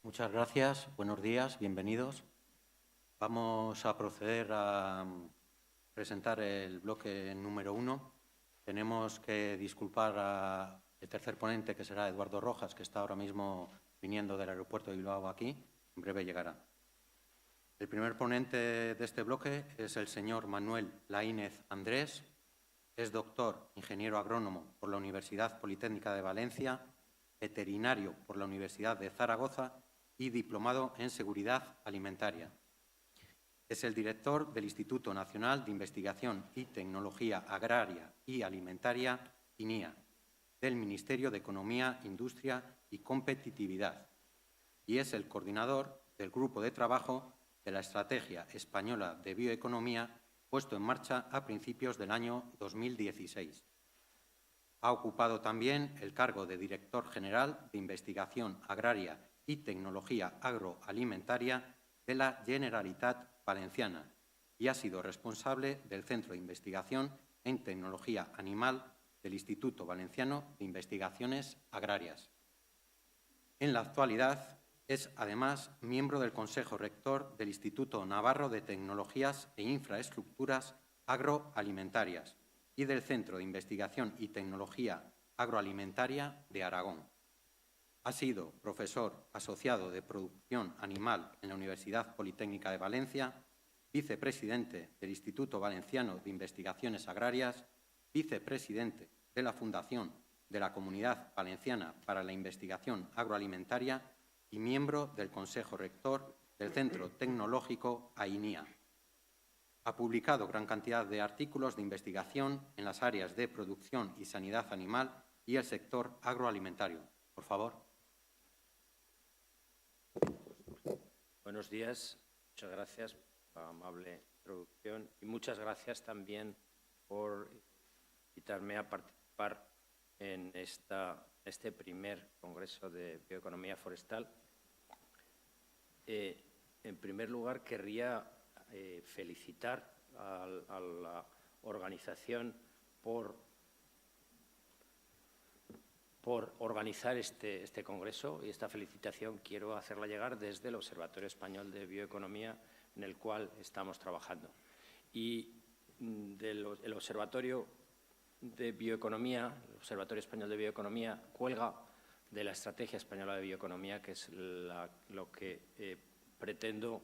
Muchas gracias, buenos días, bienvenidos. Vamos a proceder a presentar el bloque número 1. Tenemos que disculpar al tercer ponente, que será Eduardo Rojas, que está ahora mismo viniendo del aeropuerto de Bilbao aquí. En breve llegará. El primer ponente de este bloque es el señor Manuel Laínez Andrés. Es doctor, ingeniero agrónomo por la Universidad Politécnica de Valencia, veterinario por la Universidad de Zaragoza y diplomado en Seguridad Alimentaria. Es el director del Instituto Nacional de Investigación y Tecnología Agraria y Alimentaria, INIA, del Ministerio de Economía, Industria y Competitividad, y es el coordinador del Grupo de Trabajo de la Estrategia Española de Bioeconomía, puesto en marcha a principios del año 2016. Ha ocupado también el cargo de Director General de Investigación Agraria y Tecnología Agroalimentaria de la Generalitat Valenciana y ha sido responsable del Centro de Investigación en Tecnología Animal del Instituto Valenciano de Investigaciones Agrarias. En la actualidad es, además, miembro del Consejo Rector del Instituto Navarro de Tecnologías e Infraestructuras Agroalimentarias y del Centro de Investigación y Tecnología Agroalimentaria de Aragón. Ha sido profesor asociado de Producción Animal en la Universidad Politécnica de Valencia, vicepresidente del Instituto Valenciano de Investigaciones Agrarias, vicepresidente de la Fundación de la Comunidad Valenciana para la Investigación Agroalimentaria y miembro del Consejo Rector del Centro Tecnológico AINIA. Ha publicado gran cantidad de artículos de investigación en las áreas de producción y sanidad animal y el sector agroalimentario. Por favor. Buenos días, muchas gracias por la amable introducción y muchas gracias también por invitarme a participar en este primer Congreso de Bioeconomía Forestal. En primer lugar, querría felicitar a la organización por organizar este congreso, y esta felicitación quiero hacerla llegar desde el Observatorio Español de Bioeconomía, en el cual estamos trabajando. Y el Observatorio de Bioeconomía, el Observatorio Español de Bioeconomía, cuelga de la Estrategia Española de Bioeconomía, que es lo que pretendo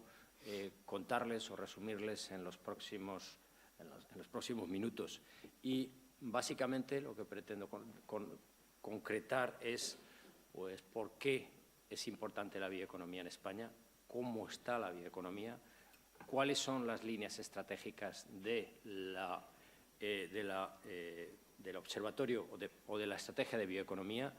contarles o resumirles en los próximos minutos. Y básicamente lo que pretendo concretar es pues, por qué es importante la bioeconomía en España, cómo está la bioeconomía, cuáles son las líneas estratégicas del observatorio o de la estrategia de bioeconomía,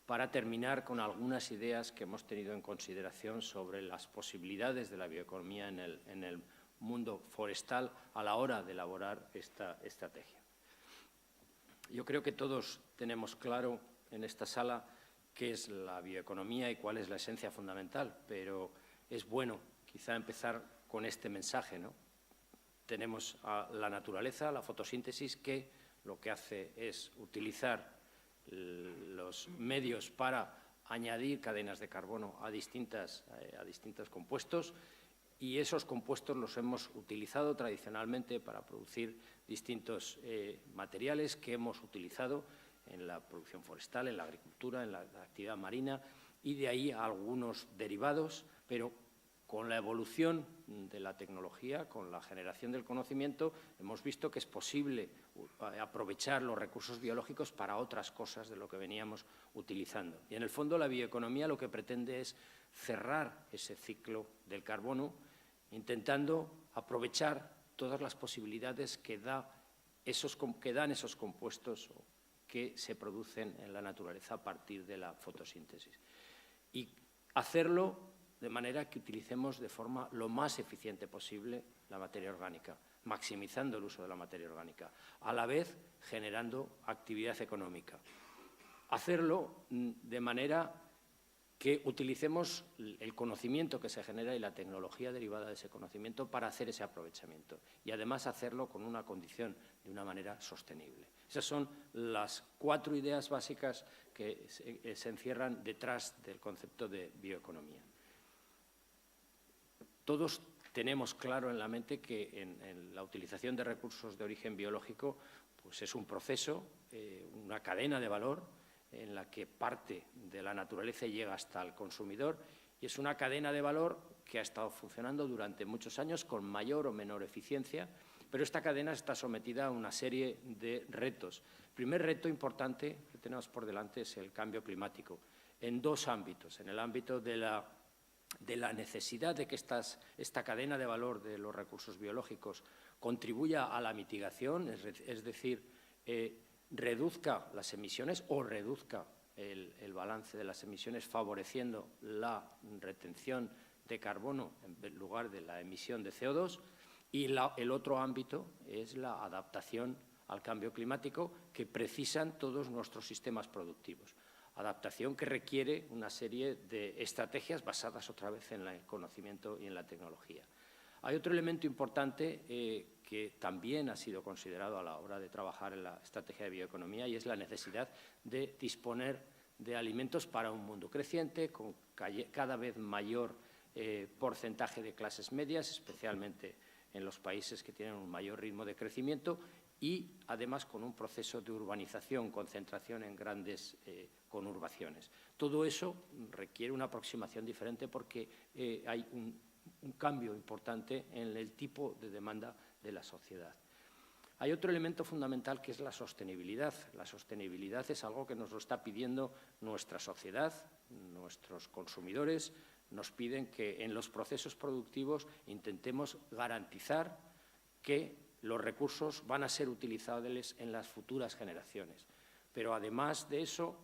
para terminar con algunas ideas que hemos tenido en consideración sobre las posibilidades de la bioeconomía en el mundo forestal a la hora de elaborar esta estrategia. Yo creo que todos tenemos claro en esta sala qué es la bioeconomía y cuál es la esencia fundamental, pero es bueno quizá empezar con este mensaje, ¿no? Tenemos a la naturaleza, la fotosíntesis, que lo que hace es utilizar los medios para añadir cadenas de carbono a distintos compuestos, y esos compuestos los hemos utilizado tradicionalmente para producir distintos materiales que hemos utilizado en la producción forestal, en la agricultura, en la actividad marina, y de ahí algunos derivados, pero con la evolución de la tecnología, con la generación del conocimiento, hemos visto que es posible aprovechar los recursos biológicos para otras cosas de lo que veníamos utilizando. Y en el fondo la bioeconomía lo que pretende es cerrar ese ciclo del carbono, intentando aprovechar todas las posibilidades que dan esos compuestos que se producen en la naturaleza a partir de la fotosíntesis. Y hacerlo de manera que utilicemos de forma lo más eficiente posible la materia orgánica, maximizando el uso de la materia orgánica, a la vez generando actividad económica. Hacerlo de manera que utilicemos el conocimiento que se genera y la tecnología derivada de ese conocimiento para hacer ese aprovechamiento, y además hacerlo con una condición, de una manera sostenible. Esas son las 4 ideas básicas que se encierran detrás del concepto de bioeconomía. Todos tenemos claro en la mente que en la utilización de recursos de origen biológico pues es un proceso, una cadena de valor en la que parte de la naturaleza llega hasta el consumidor, y es una cadena de valor que ha estado funcionando durante muchos años con mayor o menor eficiencia, pero esta cadena está sometida a una serie de retos. El primer reto importante que tenemos por delante es el cambio climático, en dos ámbitos: en el ámbito de la necesidad de que esta cadena de valor de los recursos biológicos contribuya a la mitigación, es decir, reduzca las emisiones o reduzca el balance de las emisiones, favoreciendo la retención de carbono en lugar de la emisión de CO2. Y el otro ámbito es la adaptación al cambio climático que precisan todos nuestros sistemas productivos. Adaptación que requiere una serie de estrategias basadas otra vez en el conocimiento y en la tecnología. Hay otro elemento importante que también ha sido considerado a la hora de trabajar en la estrategia de bioeconomía, y es la necesidad de disponer de alimentos para un mundo creciente, con cada vez mayor porcentaje de clases medias, especialmente en los países que tienen un mayor ritmo de crecimiento, y además con un proceso de urbanización, concentración en grandes conurbaciones. Todo eso requiere una aproximación diferente porque hay un cambio importante en el tipo de demanda de la sociedad. Hay otro elemento fundamental que es la sostenibilidad. La sostenibilidad es algo que nos lo está pidiendo nuestra sociedad, nuestros consumidores. Nos piden que en los procesos productivos intentemos garantizar que los recursos van a ser utilizables en las futuras generaciones. Pero además de eso,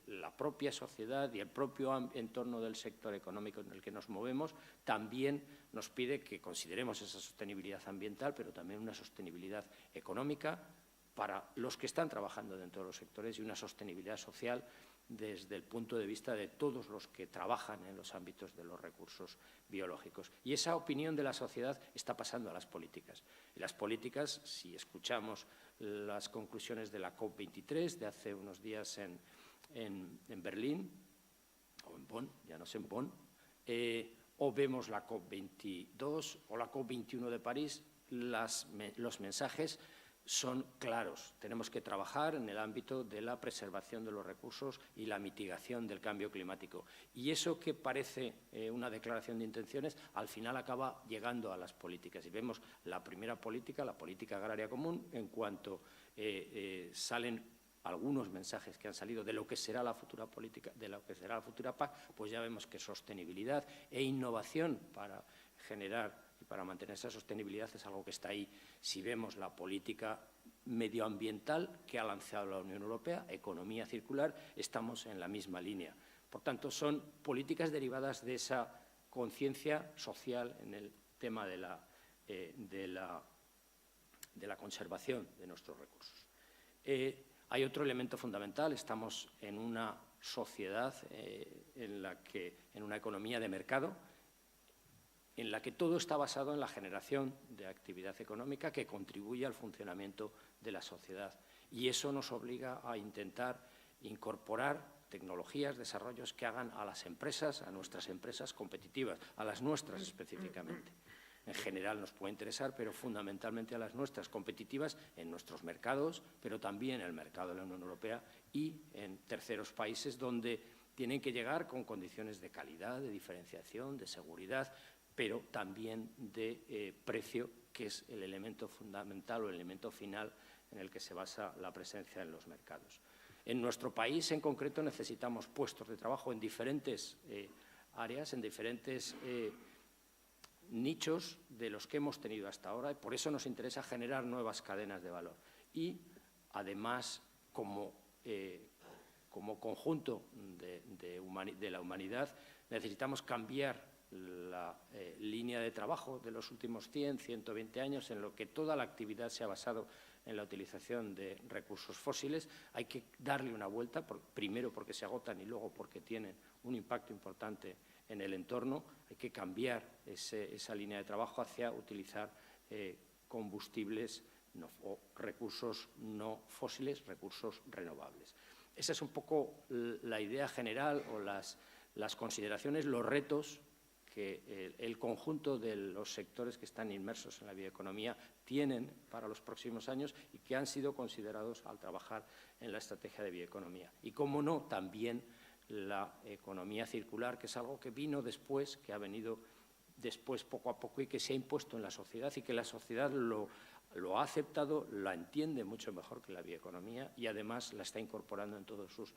la propia sociedad y el propio entorno del sector económico en el que nos movemos también nos pide que consideremos esa sostenibilidad ambiental, pero también una sostenibilidad económica para los que están trabajando dentro de los sectores, y una sostenibilidad social desde el punto de vista de todos los que trabajan en los ámbitos de los recursos biológicos. Y esa opinión de la sociedad está pasando a las políticas. Y las políticas, si escuchamos las conclusiones de la COP23 de hace unos días en Berlín, o en Bonn, ya no sé, en Bonn, o vemos la COP22 o la COP21 de París, los mensajes son claros. Tenemos que trabajar en el ámbito de la preservación de los recursos y la mitigación del cambio climático. Y eso que parece una declaración de intenciones, al final acaba llegando a las políticas. Y vemos la primera política, la política agraria común, en cuanto salen algunos mensajes que han salido de lo que será la futura política, de lo que será la futura PAC, pues ya vemos que sostenibilidad e innovación para generar y para mantener esa sostenibilidad es algo que está ahí. Si vemos la política medioambiental que ha lanzado la Unión Europea, economía circular, estamos en la misma línea. Por tanto, son políticas derivadas de esa conciencia social en el tema de la conservación de nuestros recursos. Hay otro elemento fundamental: estamos en una sociedad en una economía de mercado, en la que todo está basado en la generación de actividad económica que contribuye al funcionamiento de la sociedad. Y eso nos obliga a intentar incorporar tecnologías, desarrollos que hagan a las empresas, a nuestras empresas competitivas, a las nuestras específicamente. En general nos puede interesar, pero fundamentalmente a las nuestras, competitivas en nuestros mercados, pero también en el mercado de la Unión Europea y en terceros países, donde tienen que llegar con condiciones de calidad, de diferenciación, de seguridad, pero también de precio, que es el elemento fundamental o el elemento final en el que se basa la presencia en los mercados. En nuestro país, en concreto, necesitamos puestos de trabajo en diferentes áreas, en diferentes nichos de los que hemos tenido hasta ahora, y por eso nos interesa generar nuevas cadenas de valor. Y, además, como conjunto de la humanidad, necesitamos cambiar la línea de trabajo de los últimos 100, 120 años, en lo que toda la actividad se ha basado en la utilización de recursos fósiles. Hay que darle una vuelta, primero porque se agotan y luego porque tienen un impacto importante en el entorno. Hay que cambiar esa línea de trabajo hacia utilizar combustibles o recursos no fósiles, recursos renovables. Esa es un poco la idea general o las consideraciones, los retos que el conjunto de los sectores que están inmersos en la bioeconomía tienen para los próximos años y que han sido considerados al trabajar en la estrategia de bioeconomía. Y, cómo no, también la economía circular, que es algo que vino después, que ha venido después poco a poco y que se ha impuesto en la sociedad y que la sociedad lo ha aceptado, la entiende mucho mejor que la bioeconomía y además la está incorporando en todos sus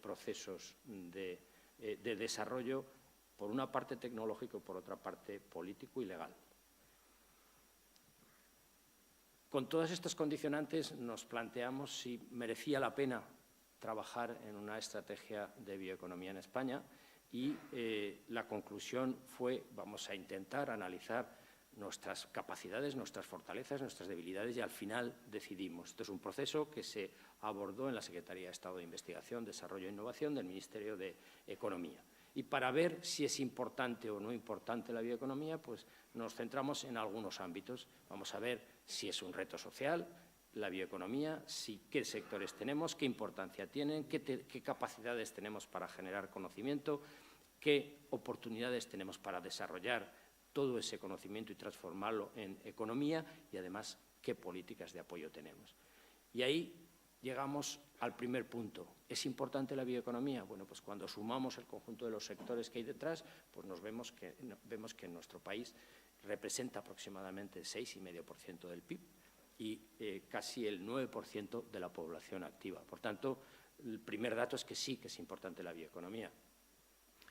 procesos de desarrollo, por una parte tecnológico y por otra parte político y legal. Con todas estas condicionantes nos planteamos si merecía la pena trabajar en una estrategia de bioeconomía en España y la conclusión fue: vamos a intentar analizar nuestras capacidades, nuestras fortalezas, nuestras debilidades y al final decidimos. Esto es un proceso que se abordó en la Secretaría de Estado de Investigación, Desarrollo e Innovación del Ministerio de Economía. Y para ver si es importante o no importante la bioeconomía, pues nos centramos en algunos ámbitos. Vamos a ver si es un reto social, la bioeconomía, qué sectores tenemos, qué importancia tienen, qué capacidades tenemos para generar conocimiento, qué oportunidades tenemos para desarrollar todo ese conocimiento y transformarlo en economía y, además, qué políticas de apoyo tenemos. Y ahí llegamos al primer punto. ¿Es importante la bioeconomía? Bueno, pues cuando sumamos el conjunto de los sectores que hay detrás, pues vemos que en nuestro país representa aproximadamente el 6,5% del PIB y casi el 9% de la población activa. Por tanto, el primer dato es que sí que es importante la bioeconomía.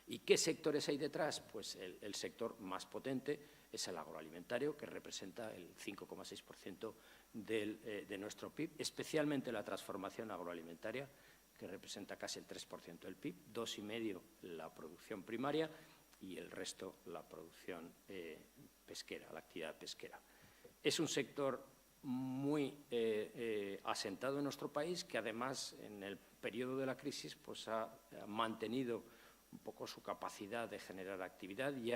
¿Y qué sectores hay detrás? Pues el sector más potente es el agroalimentario, que representa el 5,6% de nuestro PIB, especialmente la transformación agroalimentaria, que representa casi el 3% del PIB, 2,5% la producción primaria y el resto la producción pesquera, la actividad pesquera. Es un sector muy asentado en nuestro país, que además en el periodo de la crisis pues ha mantenido un poco su capacidad de generar actividad y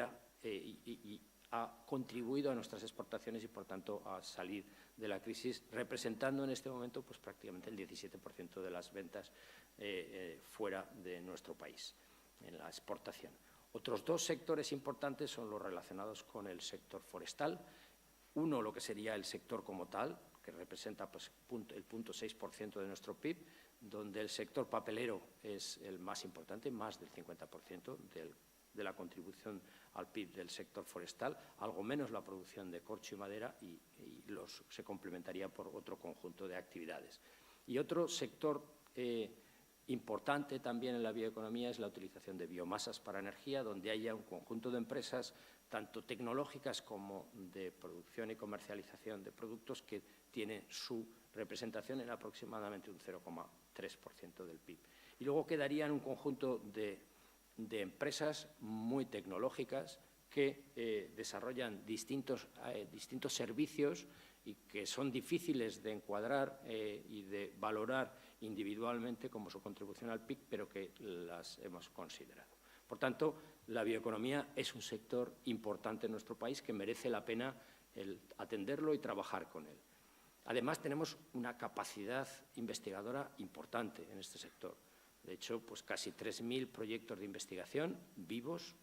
ha contribuido a nuestras exportaciones y, por tanto, a salir de la crisis, representando en este momento pues, prácticamente el 17% de las ventas fuera de nuestro país, en la exportación. Otros dos sectores importantes son los relacionados con el sector forestal. Uno, lo que sería el sector como tal, que representa pues, el 0,6% de nuestro PIB, donde el sector papelero es el más importante, más del 50% de la contribución al PIB del sector forestal, algo menos la producción de corcho y madera y se complementaría por otro conjunto de actividades. Y otro sector importante también en la bioeconomía es la utilización de biomasas para energía, donde haya un conjunto de empresas, tanto tecnológicas como de producción y comercialización de productos, que tiene su representación en aproximadamente un 0,3% del PIB. Y luego quedarían un conjunto de empresas muy tecnológicas que desarrollan distintos servicios y que son difíciles de encuadrar y de valorar individualmente como su contribución al PIB, pero que las hemos considerado. Por tanto, la bioeconomía es un sector importante en nuestro país que merece la pena atenderlo y trabajar con él. Además, tenemos una capacidad investigadora importante en este sector. De hecho, pues casi 3.000 proyectos de investigación vivos,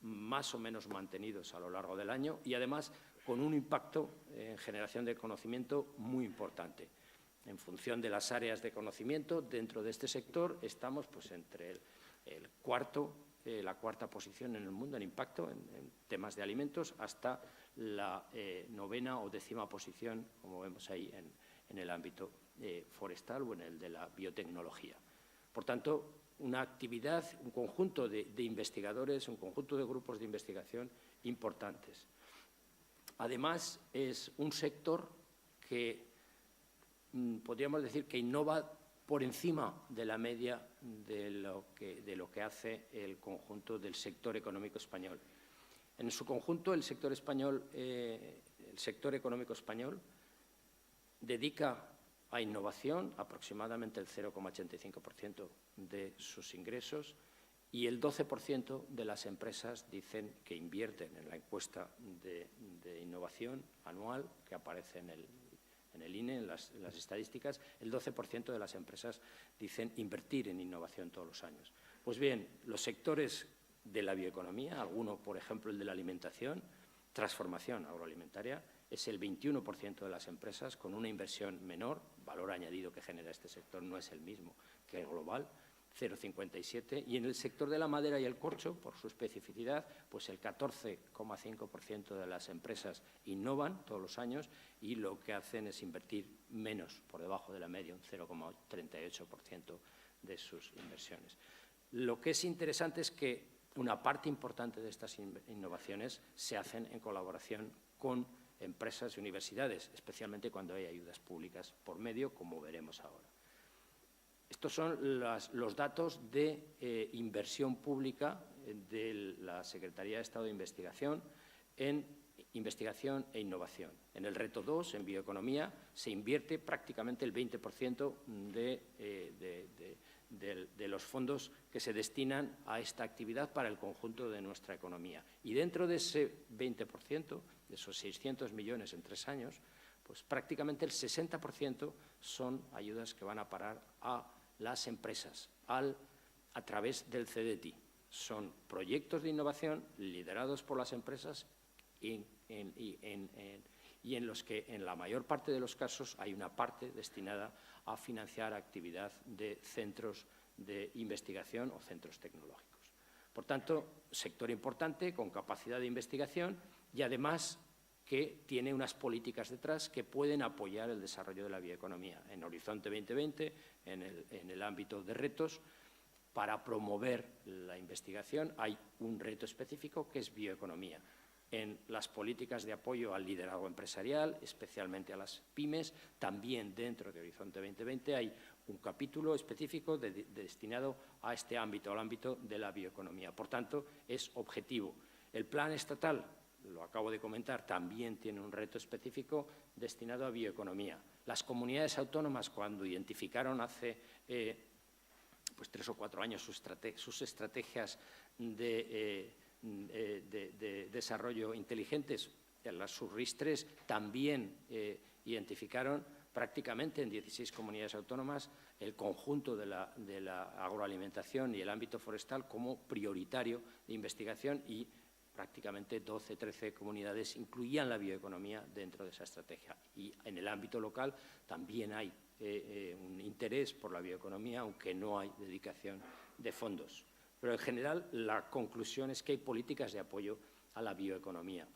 más o menos mantenidos a lo largo del año y, además, con un impacto en generación de conocimiento muy importante. En función de las áreas de conocimiento dentro de este sector, estamos pues, entre la cuarta posición en el mundo en impacto en temas de alimentos, hasta la 9ª o 10ª posición, como vemos ahí, en el ámbito forestal o en el de la biotecnología. Por tanto, una actividad, un conjunto de investigadores, un conjunto de grupos de investigación importantes. Además, es un sector que podríamos decir que innova por encima de la media de lo que hace el conjunto del sector económico español. En su conjunto, el sector económico español dedica a innovación aproximadamente el 0,85% de sus ingresos y el 12% de las empresas dicen que invierten en la encuesta de innovación anual que aparece en el INE, en las estadísticas. El 12% de las empresas dicen invertir en innovación todos los años. Pues bien, los sectores de la bioeconomía, alguno, por ejemplo, el de la alimentación, transformación agroalimentaria, es el 21% de las empresas con una inversión menor, valor añadido que genera este sector no es el mismo que el global, 0,57, y en el sector de la madera y el corcho, por su especificidad, pues el 14,5% de las empresas innovan todos los años y lo que hacen es invertir menos, por debajo de la media, un 0,38% de sus inversiones. Lo que es interesante es que una parte importante de estas innovaciones se hacen en colaboración con empresas y universidades, especialmente cuando hay ayudas públicas por medio, como veremos ahora. Estos son los datos de inversión pública de la Secretaría de Estado de Investigación en investigación e innovación. En el reto 2, en bioeconomía, se invierte prácticamente el 20% de los fondos que se destinan a esta actividad para el conjunto de nuestra economía. Y dentro de ese 20%, de esos 600 millones en 3 años, pues prácticamente el 60% son ayudas que van a parar a las empresas a través del CDTI. Son proyectos de innovación liderados por las empresas y en los que, en la mayor parte de los casos, hay una parte destinada a financiar actividad de centros de investigación o centros tecnológicos. Por tanto, sector importante, con capacidad de investigación y, además, que tiene unas políticas detrás que pueden apoyar el desarrollo de la bioeconomía. En Horizonte 2020, en el ámbito de retos, para promover la investigación hay un reto específico que es bioeconomía. En las políticas de apoyo al liderazgo empresarial, especialmente a las pymes, también dentro de Horizonte 2020 hay un capítulo específico destinado a este ámbito, al ámbito de la bioeconomía. Por tanto, es objetivo. El plan estatal, lo acabo de comentar, también tiene un reto específico destinado a bioeconomía. Las comunidades autónomas, cuando identificaron hace 3 o 4 años sus estrategias de desarrollo inteligentes, sus RIS3 también identificaron prácticamente en 16 comunidades autónomas el conjunto de la agroalimentación y el ámbito forestal como prioritario de investigación y prácticamente 12, 13 comunidades incluían la bioeconomía dentro de esa estrategia. Y en el ámbito local también hay un interés por la bioeconomía, aunque no hay dedicación de fondos. Pero en general la conclusión es que hay políticas de apoyo a la bioeconomía.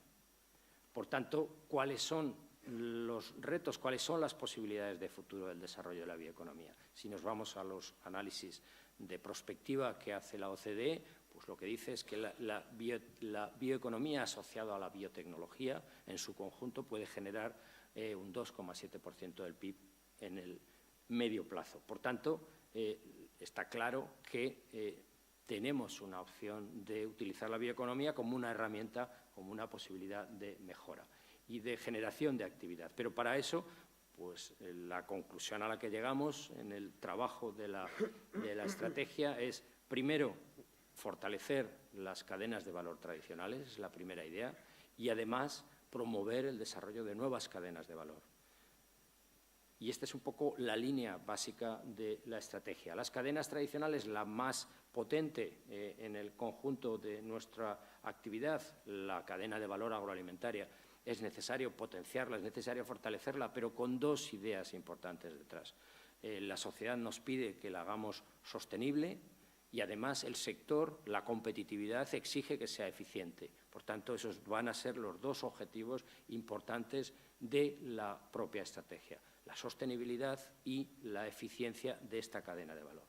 Por tanto, ¿cuáles son los retos, cuáles son las posibilidades de futuro del desarrollo de la bioeconomía? Si nos vamos a los análisis de prospectiva que hace la OCDE, pues lo que dice es que la bioeconomía asociada a la biotecnología en su conjunto puede generar un 2,7% del PIB en el medio plazo. Por tanto, está claro que tenemos una opción de utilizar la bioeconomía como una herramienta, como una posibilidad de mejora y de generación de actividad. Pero para eso, pues la conclusión a la que llegamos en el trabajo de la estrategia es, primero, fortalecer las cadenas de valor tradicionales, es la primera idea, y además promover el desarrollo de nuevas cadenas de valor. Y esta es un poco la línea básica de la estrategia. Las cadenas tradicionales, la más potente en el conjunto de nuestra actividad, la cadena de valor agroalimentaria, es necesario potenciarla, es necesario fortalecerla, pero con 2 ideas importantes detrás. La sociedad nos pide que la hagamos sostenible y, además, el sector, la competitividad, exige que sea eficiente. Por tanto, esos van a ser los 2 objetivos importantes de la propia estrategia: la sostenibilidad y la eficiencia de esta cadena de valor.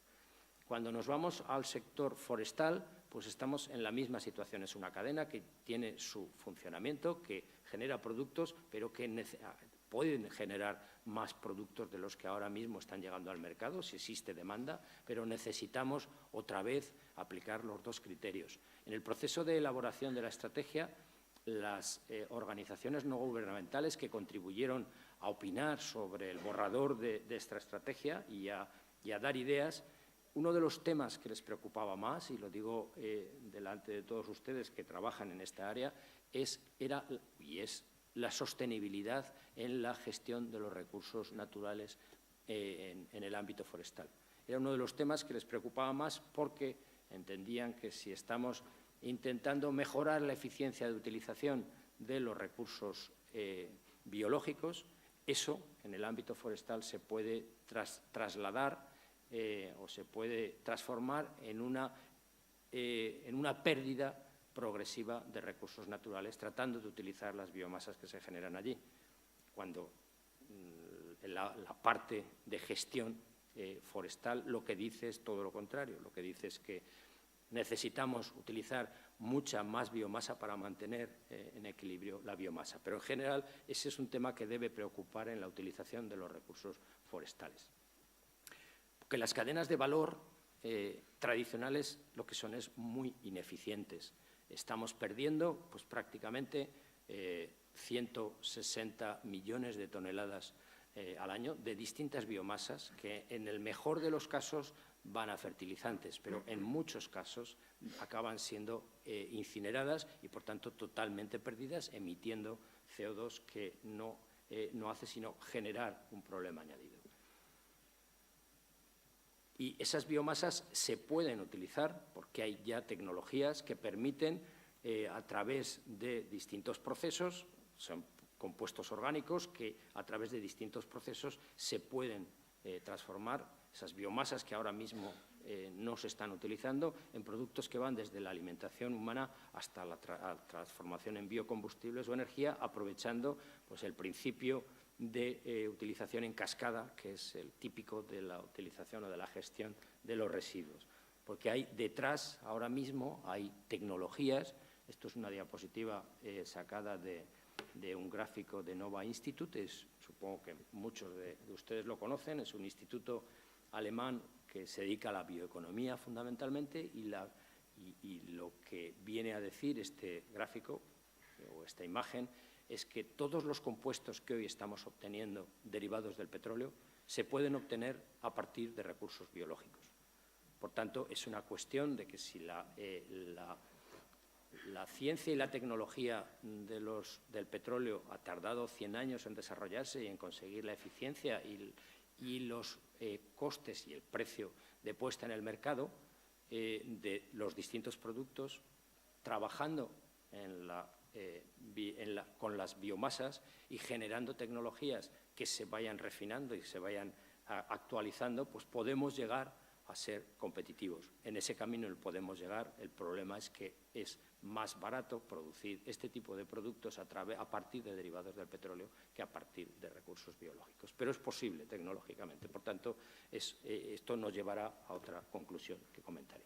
Cuando nos vamos al sector forestal, pues estamos en la misma situación. Es una cadena que tiene su funcionamiento, que genera productos, pero que pueden generar más productos de los que ahora mismo están llegando al mercado, si existe demanda, pero necesitamos otra vez aplicar los 2 criterios. En el proceso de elaboración de la estrategia, las organizaciones no gubernamentales que contribuyeron a opinar sobre el borrador de esta estrategia y a dar ideas, uno de los temas que les preocupaba más, y lo digo delante de todos ustedes que trabajan en esta área, es la sostenibilidad en la gestión de los recursos naturales en el ámbito forestal. Era uno de los temas que les preocupaba más porque entendían que si estamos intentando mejorar la eficiencia de utilización de los recursos biológicos. Eso, en el ámbito forestal, se puede trasladar o se puede transformar en una pérdida progresiva de recursos naturales, tratando de utilizar las biomasas que se generan allí, cuando la parte de gestión forestal lo que dice es todo lo contrario. Lo que dice es que necesitamos utilizar mucha más biomasa para mantener en equilibrio la biomasa. Pero, en general, ese es un tema que debe preocupar en la utilización de los recursos forestales. Porque las cadenas de valor tradicionales lo que son es muy ineficientes. Estamos perdiendo pues, prácticamente 160 millones de toneladas al año de distintas biomasas que, en el mejor de los casos, van a fertilizantes, pero en muchos casos acaban siendo incineradas y, por tanto, totalmente perdidas, emitiendo CO2 que no hace sino generar un problema añadido. Y esas biomasas se pueden utilizar porque hay ya tecnologías que permiten, a través de distintos procesos, son compuestos orgánicos que a través de distintos procesos se pueden transformar esas biomasas que ahora mismo no se están utilizando en productos que van desde la alimentación humana hasta la transformación en biocombustibles o energía, aprovechando pues, el principio de utilización en cascada, que es el típico de la utilización o de la gestión de los residuos. Porque hay detrás, ahora mismo, hay tecnologías. Esto es una diapositiva sacada de un gráfico de Nova Institute, supongo que muchos de ustedes lo conocen, es un instituto alemán que se dedica a la bioeconomía fundamentalmente, y lo que viene a decir este gráfico o esta imagen es que todos los compuestos que hoy estamos obteniendo derivados del petróleo se pueden obtener a partir de recursos biológicos. Por tanto, es una cuestión de que si la ciencia y la tecnología del petróleo ha tardado 100 años en desarrollarse y en conseguir la eficiencia y los costes y el precio de puesta en el mercado de los distintos productos, trabajando con las biomasas y generando tecnologías que se vayan refinando y se vayan actualizando, pues podemos llegar a ser competitivos. En ese camino podemos llegar. El problema es que es más barato producir este tipo de productos a partir de derivados del petróleo que a partir de recursos biológicos. Pero es posible tecnológicamente. Por tanto, esto nos llevará a otra conclusión que comentaré.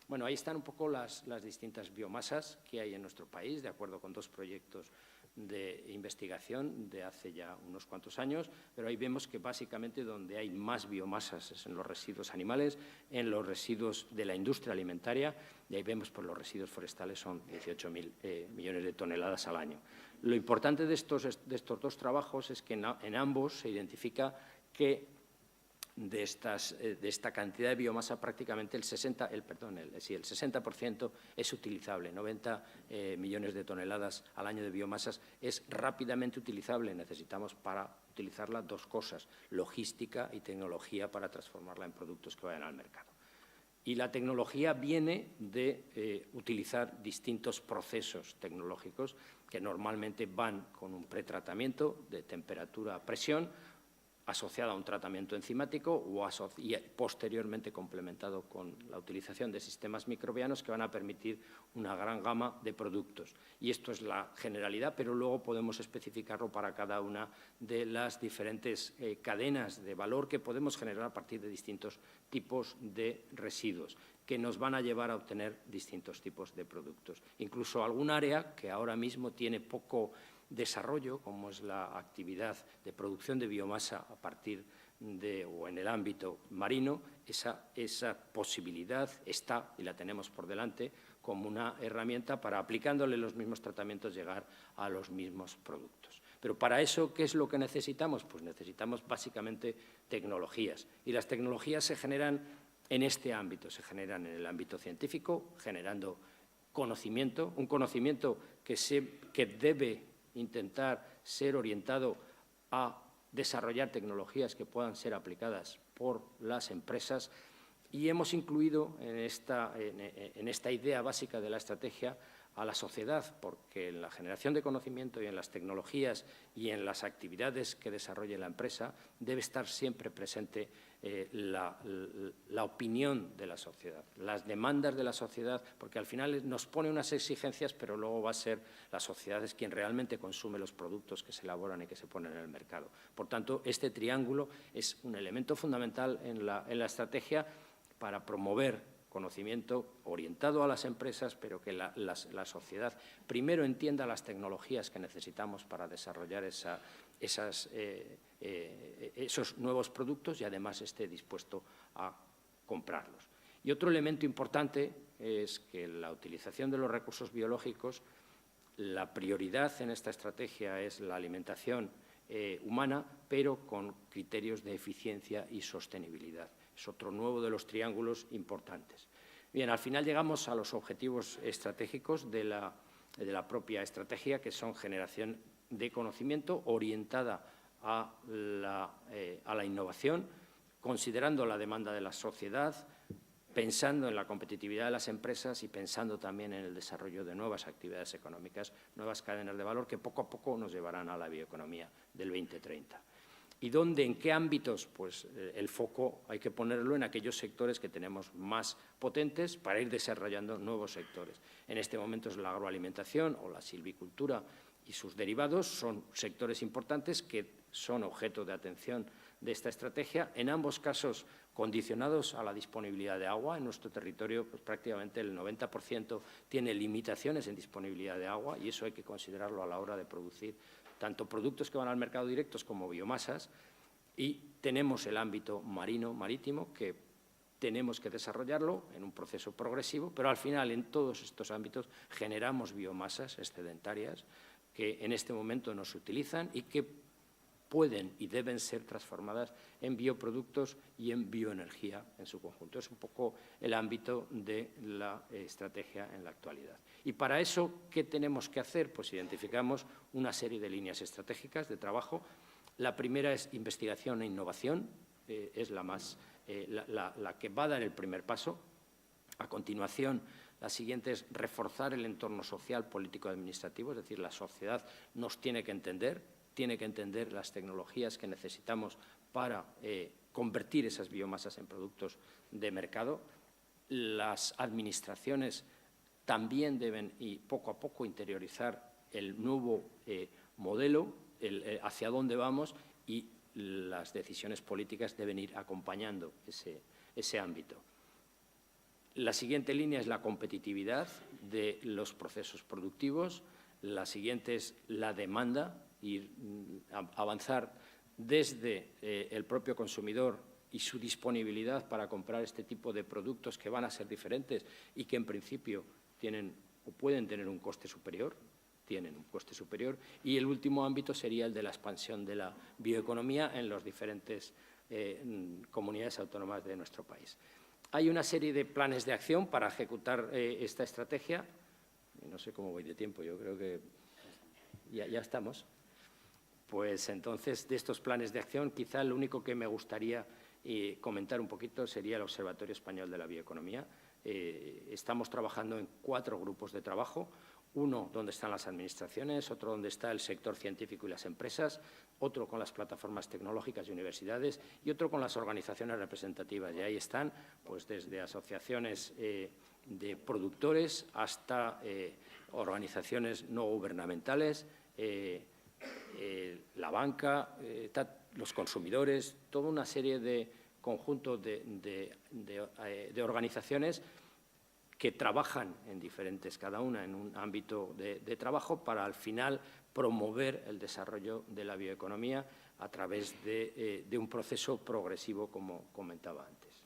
Bueno, ahí están un poco las distintas biomasas que hay en nuestro país, de acuerdo con 2 proyectos de investigación de hace ya unos cuantos años, pero ahí vemos que básicamente donde hay más biomasas es en los residuos animales, en los residuos de la industria alimentaria, y ahí vemos que los residuos forestales son 18.000 millones de toneladas al año. Lo importante de estos 2 trabajos es que en ambos se identifica que de esta cantidad de biomasa prácticamente el 60% es utilizable. 90 millones de toneladas al año de biomasas es rápidamente utilizable. Necesitamos para utilizarla 2 cosas, logística y tecnología para transformarla en productos que vayan al mercado. Y la tecnología viene de utilizar distintos procesos tecnológicos que normalmente van con un pretratamiento de temperatura a presión, asociada a un tratamiento enzimático y posteriormente complementado con la utilización de sistemas microbianos que van a permitir una gran gama de productos. Y esto es la generalidad, pero luego podemos especificarlo para cada una de las diferentes cadenas de valor que podemos generar a partir de distintos tipos de residuos que nos van a llevar a obtener distintos tipos de productos. Incluso algún área que ahora mismo tiene poco desarrollo, como es la actividad de producción de biomasa a partir o en el ámbito marino, esa posibilidad está y la tenemos por delante como una herramienta para, aplicándole los mismos tratamientos, llegar a los mismos productos. Pero para eso, ¿qué es lo que necesitamos? Pues necesitamos básicamente tecnologías. Y las tecnologías se generan en este ámbito, se generan en el ámbito científico, generando conocimiento, un conocimiento que debe intentar ser orientado a desarrollar tecnologías que puedan ser aplicadas por las empresas Y hemos incluido en esta idea básica de la estrategia a la sociedad, porque en la generación de conocimiento y en las tecnologías y en las actividades que desarrolle la empresa debe estar siempre presente la opinión de la sociedad, las demandas de la sociedad, porque al final nos pone unas exigencias, pero luego va a ser la sociedad es quien realmente consume los productos que se elaboran y que se ponen en el mercado. Por tanto, este triángulo es un elemento fundamental en la estrategia para promover conocimiento orientado a las empresas, pero que la sociedad primero entienda las tecnologías que necesitamos para desarrollar esos nuevos productos y además esté dispuesto a comprarlos. Y otro elemento importante es que la utilización de los recursos biológicos, la prioridad en esta estrategia es la alimentación humana, pero con criterios de eficiencia y sostenibilidad. Es otro nuevo de los triángulos importantes. Bien, al final llegamos a los objetivos estratégicos de la propia estrategia, que son generación de conocimiento orientada a la innovación, considerando la demanda de la sociedad, pensando en la competitividad de las empresas y pensando también en el desarrollo de nuevas actividades económicas, nuevas cadenas de valor que poco a poco nos llevarán a la bioeconomía del 2030. ¿Y dónde, en qué ámbitos? Pues el foco hay que ponerlo en aquellos sectores que tenemos más potentes para ir desarrollando nuevos sectores. En este momento es la agroalimentación o la silvicultura y sus derivados son sectores importantes que son objeto de atención de esta estrategia, en ambos casos condicionados a la disponibilidad de agua. En nuestro territorio pues, prácticamente el 90% tiene limitaciones en disponibilidad de agua y eso hay que considerarlo a la hora de producir tanto productos que van al mercado directos como biomasas, y tenemos el ámbito marítimo, que tenemos que desarrollarlo en un proceso progresivo, pero al final en todos estos ámbitos generamos biomasas excedentarias que en este momento no se utilizan y que pueden y deben ser transformadas en bioproductos y en bioenergía en su conjunto. Es un poco el ámbito de la estrategia en la actualidad. Y para eso, ¿qué tenemos que hacer? Pues identificamos una serie de líneas estratégicas de trabajo. La primera es investigación e innovación, es la que va a dar el primer paso. A continuación, la siguiente es reforzar el entorno social, político y administrativo, es decir, la sociedad nos tiene que entender las tecnologías que necesitamos para convertir esas biomasas en productos de mercado. Las administraciones también deben, y poco a poco, interiorizar el nuevo modelo, hacia dónde vamos, y las decisiones políticas deben ir acompañando ese ámbito. La siguiente línea es la competitividad de los procesos productivos. La siguiente es la demanda, avanzar desde el propio consumidor y su disponibilidad para comprar este tipo de productos que van a ser diferentes y que en principio tienen o pueden tener un coste superior, y el último ámbito sería el de la expansión de la bioeconomía en las diferentes comunidades autónomas de nuestro país. Hay una serie de planes de acción para ejecutar esta estrategia. No sé cómo voy de tiempo, yo creo que ya estamos. Pues entonces, de estos planes de acción, quizá el único que me gustaría comentar un poquito sería el Observatorio Español de la Bioeconomía. Estamos trabajando en 4 grupos de trabajo, uno donde están las administraciones, otro donde está el sector científico y las empresas, otro con las plataformas tecnológicas y universidades y otro con las organizaciones representativas. Y ahí están, pues desde asociaciones de productores hasta organizaciones no gubernamentales, la banca, los consumidores, toda una serie de conjuntos de organizaciones que trabajan en diferentes, cada una en un ámbito de trabajo para al final promover el desarrollo de la bioeconomía a través de un proceso progresivo, como comentaba antes.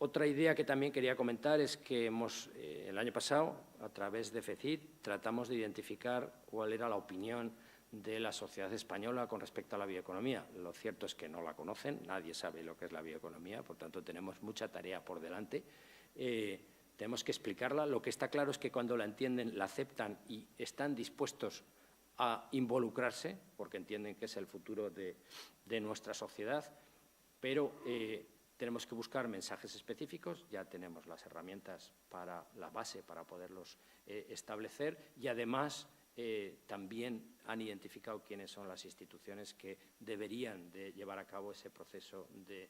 Otra idea que también quería comentar es que el año pasado, a través de FECIT, tratamos de identificar cuál era la opinión de la sociedad española con respecto a la bioeconomía. Lo cierto es que no la conocen, nadie sabe lo que es la bioeconomía, por tanto tenemos mucha tarea por delante. Tenemos que explicarla. Lo que está claro es que cuando la entienden, la aceptan y están dispuestos a involucrarse, porque entienden que es el futuro de nuestra sociedad, pero Tenemos que buscar mensajes específicos, ya tenemos las herramientas para la base para poderlos establecer y además también han identificado quiénes son las instituciones que deberían de llevar a cabo ese proceso de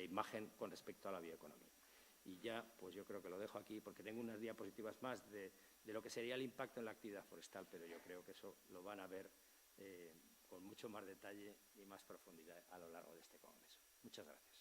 imagen con respecto a la bioeconomía. Y ya, pues yo creo que lo dejo aquí porque tengo unas diapositivas más de lo que sería el impacto en la actividad forestal, pero yo creo que eso lo van a ver con mucho más detalle y más profundidad a lo largo de este congreso. Muchas gracias.